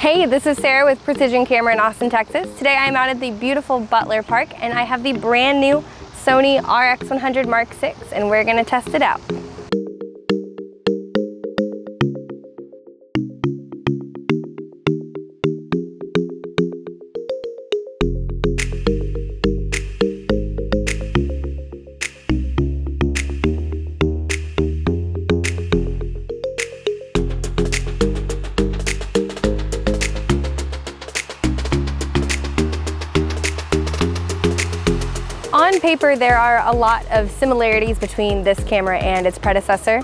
Hey, this is Sarah with Precision Camera in Austin, Texas. Today I'm out at the beautiful Butler Park and I have the brand new Sony RX100 VI and we're gonna test it out. On paper, there are a lot of similarities between this camera and its predecessor.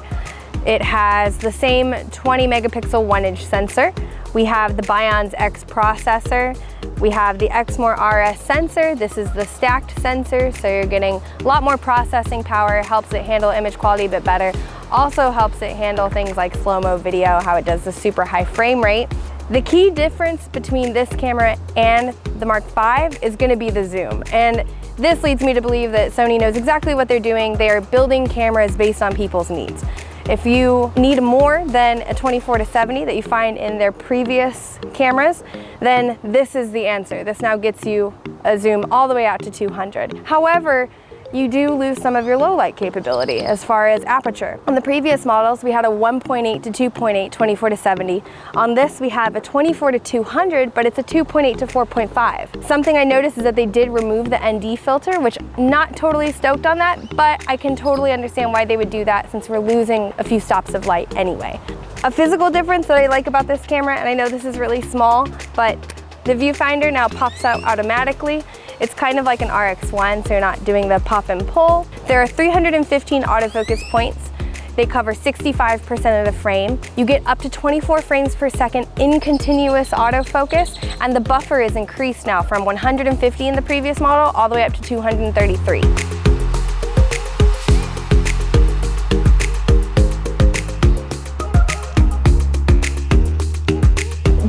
It has the same 20 megapixel 1-inch sensor. We have the Bionz X processor. We have the Exmor RS sensor. This is the stacked sensor, so you're getting a lot more processing power, helps it handle image quality a bit better. Also helps it handle things like slow-mo video, how it does the super high frame rate. The key difference between this camera and the Mark V is going to be the zoom. And this leads me to believe that Sony knows exactly what they're doing. They are building cameras based on people's needs. If you need more than a 24-70 that you find in their previous cameras, then this is the answer. This now gets you a zoom all the way out to 200. However, you do lose some of your low light capability as far as aperture. On the previous models, we had a 1.8 to 2.8 24-70. On this, we have a 24-200, but it's a 2.8 to 4.5. Something I noticed is that they did remove the ND filter, which I'm not totally stoked on that, but I can totally understand why they would do that since we're losing a few stops of light anyway. A physical difference that I like about this camera, and I know this is really small, but the viewfinder now pops out automatically. It's kind of like an RX1, so you're not doing the pop and pull. There are 315 autofocus points. They cover 65% of the frame. You get up to 24 frames per second in continuous autofocus, and the buffer is increased now from 150 in the previous model all the way up to 233.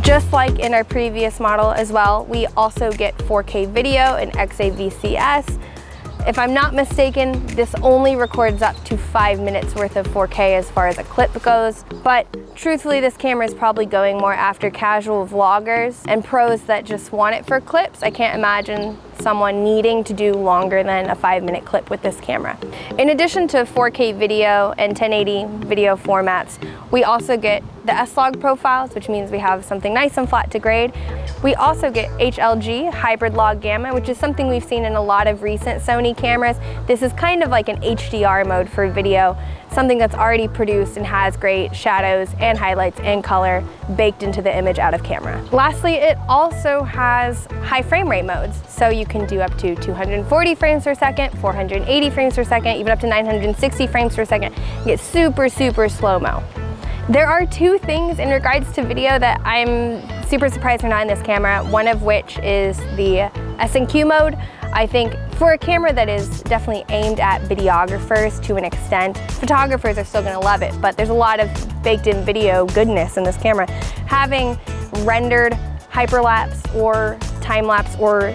Just like in our previous model as well, we also get 4K video and XAVCS. If I'm not mistaken, this only records up to 5 minutes worth of 4K as far as a clip goes. But truthfully, this camera is probably going more after casual vloggers and pros that just want it for clips. I can't imagine someone needing to do longer than a 5-minute clip with this camera. In addition to 4K video and 1080 video formats, we also get the S-Log profiles, which means we have something nice and flat to grade. We also get HLG, hybrid log gamma, which is something we've seen in a lot of recent Sony cameras. This is kind of like an HDR mode for video, something that's already produced and has great shadows and highlights and color baked into the image out of camera. Lastly, it also has high frame rate modes, so you can do up to 240 frames per second, 480 frames per second, even up to 960 frames per second. You get super slow-mo. There are two things in regards to video that I'm super surprised are not in this camera, one of which is the S&Q mode. I think for a camera that is definitely aimed at videographers to an extent, photographers are still gonna love it, but there's a lot of baked in video goodness in this camera. Having rendered hyperlapse or time-lapse or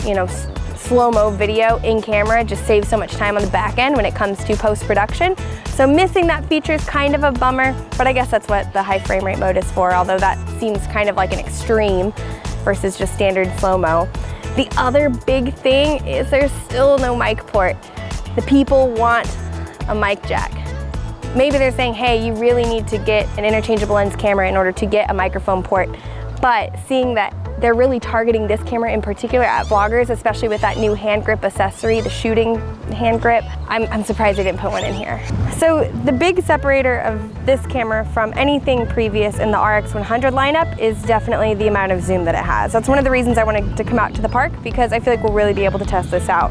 slow-mo video in camera just saves so much time on the back end when it comes to post-production. So missing that feature is kind of a bummer, but I guess that's what the high frame rate mode is for, although that seems kind of like an extreme versus just standard slow-mo. The other big thing is there's still no mic port. The people want a mic jack. Maybe they're saying, hey, you really need to get an interchangeable lens camera in order to get a microphone port, but seeing that they're really targeting this camera in particular at vloggers, especially with that new hand grip accessory, the shooting hand grip. I'm surprised they didn't put one in here. So the big separator of this camera from anything previous in the RX100 lineup is definitely the amount of zoom that it has. That's one of the reasons I wanted to come out to the park, because I feel like we'll really be able to test this out.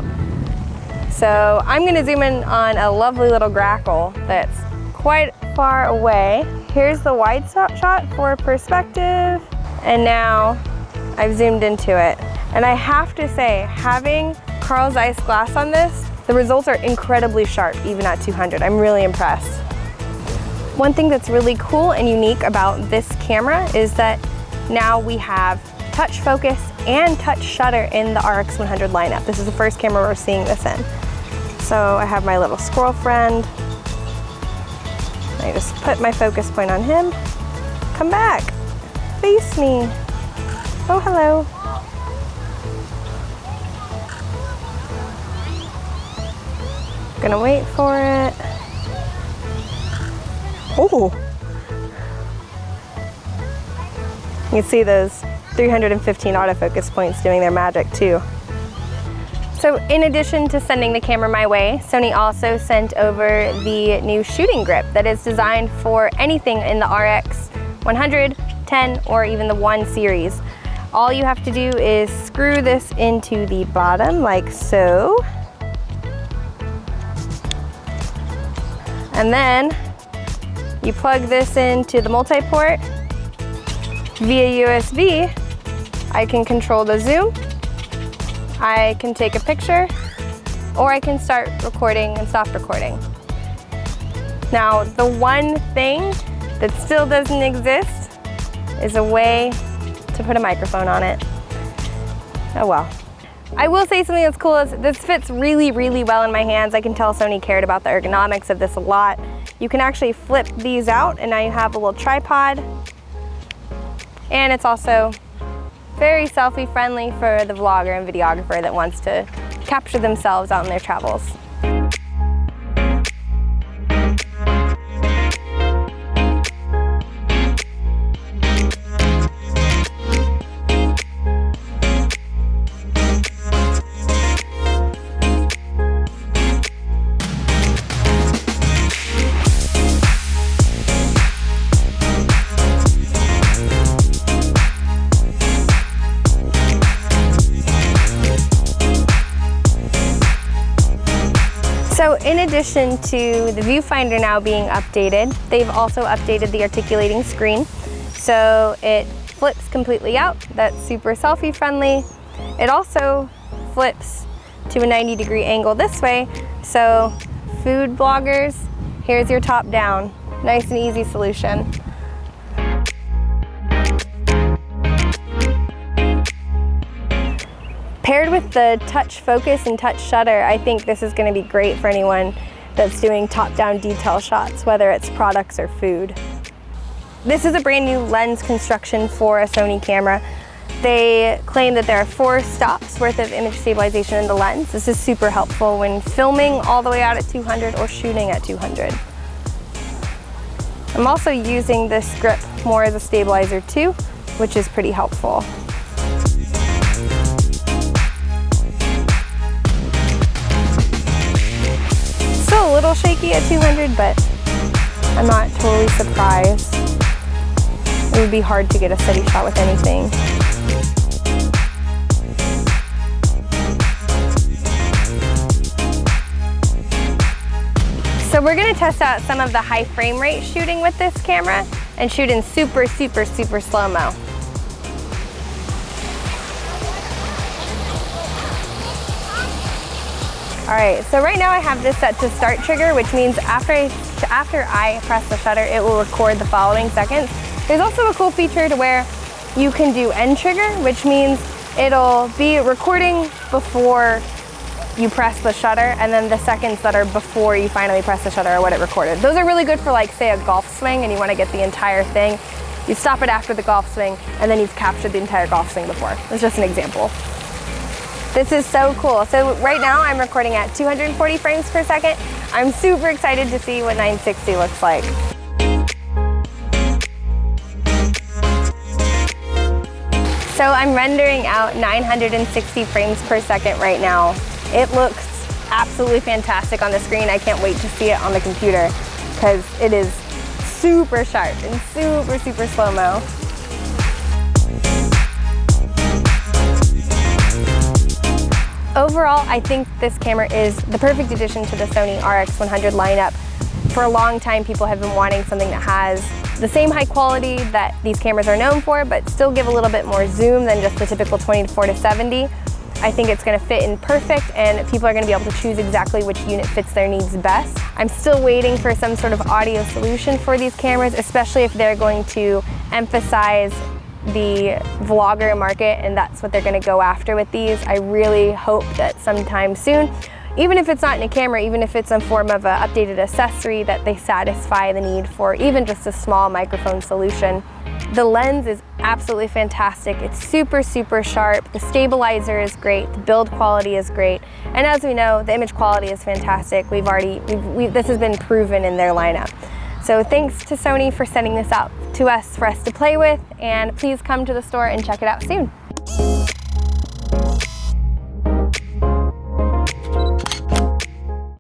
So I'm gonna zoom in on a lovely little grackle that's quite far away. Here's the wide shot for perspective, and now I've zoomed into it. And I have to say, having Carl Zeiss glass on this, the results are incredibly sharp, even at 200. I'm really impressed. One thing that's really cool and unique about this camera is that now we have touch focus and touch shutter in the RX100 lineup. This is the first camera we're seeing this in. So I have my little squirrel friend. I just put my focus point on him. Come back, face me. Oh, hello. Gonna wait for it. Oh! You can see those 315 autofocus points doing their magic too. So in addition to sending the camera my way, Sony also sent over the new shooting grip that is designed for anything in the RX100, 10, or even the 1 series. All you have to do is screw this into the bottom like so. And then you plug this into the multi-port via USB. I can control the zoom, I can take a picture, or I can start recording and stop recording. Now, the one thing that still doesn't exist is a way to put a microphone on it. Oh well. I will say something that's cool is this fits really, really well in my hands. I can tell Sony cared about the ergonomics of this a lot. You can actually flip these out and now you have a little tripod. And it's also very selfie friendly for the vlogger and videographer that wants to capture themselves out in their travels. So in addition to the viewfinder now being updated, they've also updated the articulating screen. So it flips completely out. That's super selfie friendly. It also flips to a 90-degree angle this way. So food bloggers, here's your top down. Nice and easy solution. Paired with the touch focus and touch shutter, I think this is going to be great for anyone that's doing top-down detail shots, whether it's products or food. This is a brand new lens construction for a Sony camera. They claim that there are 4 stops worth of image stabilization in the lens. This is super helpful when filming all the way out at 200 or shooting at 200. I'm also using this grip more as a stabilizer too, which is pretty helpful. Still a little shaky at 200, but I'm not totally surprised. It would be hard to get a steady shot with anything. So we're gonna test out some of the high frame rate shooting with this camera and shoot in super, super, super slow-mo. All right, so right now I have this set to start trigger, which means after I press the shutter, it will record the following seconds. There's also a cool feature to where you can do end trigger, which means it'll be recording before you press the shutter, and then the seconds that are before you finally press the shutter are what it recorded. Those are really good for, like, say, a golf swing and you want to get the entire thing. You stop it after the golf swing and then you've captured the entire golf swing before. It's just an example. This is so cool. So right now I'm recording at 240 frames per second. I'm super excited to see what 960 looks like. So I'm rendering out 960 frames per second right now. It looks absolutely fantastic on the screen. I can't wait to see it on the computer because it is super sharp and super, super slow-mo. Overall, I think this camera is the perfect addition to the Sony RX100 lineup. For a long time, people have been wanting something that has the same high quality that these cameras are known for, but still give a little bit more zoom than just the typical 24 to 70. I think it's going to fit in perfect, and people are going to be able to choose exactly which unit fits their needs best. I'm still waiting for some sort of audio solution for these cameras, especially if they're going to emphasize the vlogger market, and that's what they're going to go after with these. I really hope that sometime soon even if it's not in a camera, even if it's in form of an updated accessory that they satisfy the need for, even just a small microphone solution. The lens is absolutely fantastic. It's super, super sharp. The stabilizer is great. The build quality is great. And as we know, the image quality is fantastic. This has been proven in their lineup. So thanks to Sony for sending this out to us for us to play with, and please come to the store and check it out soon.